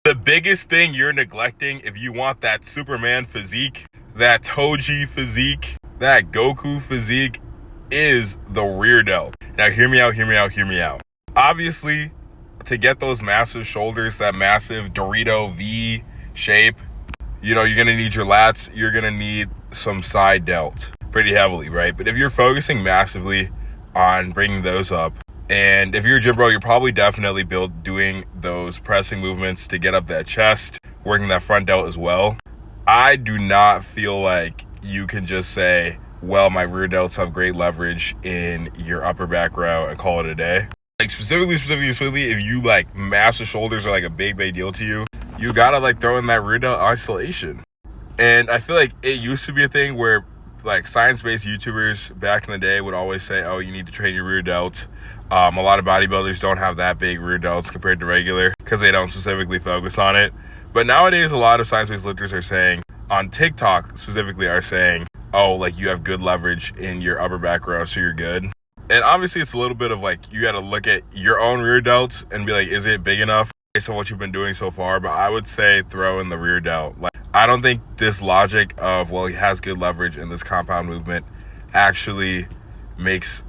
The biggest thing you're neglecting if you want that Superman physique, that Toji physique, that Goku physique, is the rear delt. Now hear me out, hear me out, hear me out. Obviously, to get those massive shoulders, that massive Dorito V shape, you know, you're going to need your lats, you're going to need some side delt pretty heavily, right? But if you're focusing massively on bringing those up, and if you're a gym bro, you're probably definitely doing those pressing movements to get up that chest, working that front delt as well. I do not feel like you can just say, well, my rear delts have great leverage in your upper back row and call it a day. Like specifically, if you like massive shoulders are like a big deal to you, you gotta like throw in that rear delt isolation. And I feel like it used to be a thing where like science-based YouTubers back in the day would always say, oh, you need to train your rear delt. A lot of bodybuilders don't have that big rear delts compared to regular because they don't specifically focus on it. But nowadays, a lot of science-based lifters are saying, on TikTok specifically, are saying, oh, like you have good leverage in your upper back row, so you're good. And obviously, it's a little bit of like, you got to look at your own rear delts and be like, is it big enough based on what you've been doing so far? But I would say throw in the rear delt. Like, I don't think this logic of, well, he has good leverage in this compound movement actually makes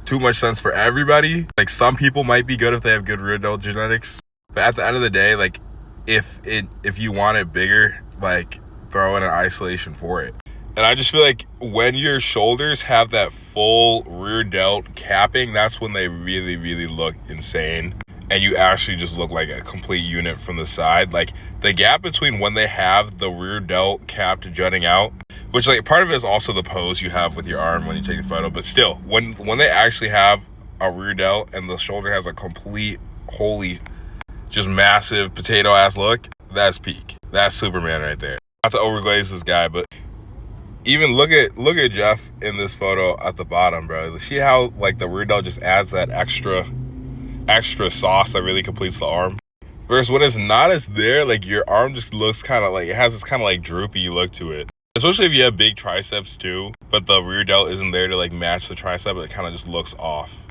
too much sense for everybody. Like, some people might be good if they have good rear delt genetics. But at the end of the day, like, if you want it bigger, like, throw in an isolation for it. And I just feel like when your shoulders have that full rear delt capping, that's when they really look insane. And you actually just look like a complete unit from the side. Like, the gap between when they have the rear delt capped jutting out, which like part of it is also the pose you have with your arm when you take the photo, but still, when they actually have a rear delt and the shoulder has a complete, holy, just massive potato ass look, that's peak. That's Superman right there. Not to overglaze this guy, but even look at Jeff in this photo at the bottom, bro. See how like the rear delt just adds that extra sauce that really completes the arm. Versus when it's not as there, like your arm just looks kind of like, it has this kind of like droopy look to it. Especially if you have big triceps too, but the rear delt isn't there to like match the tricep, it kind of just looks off.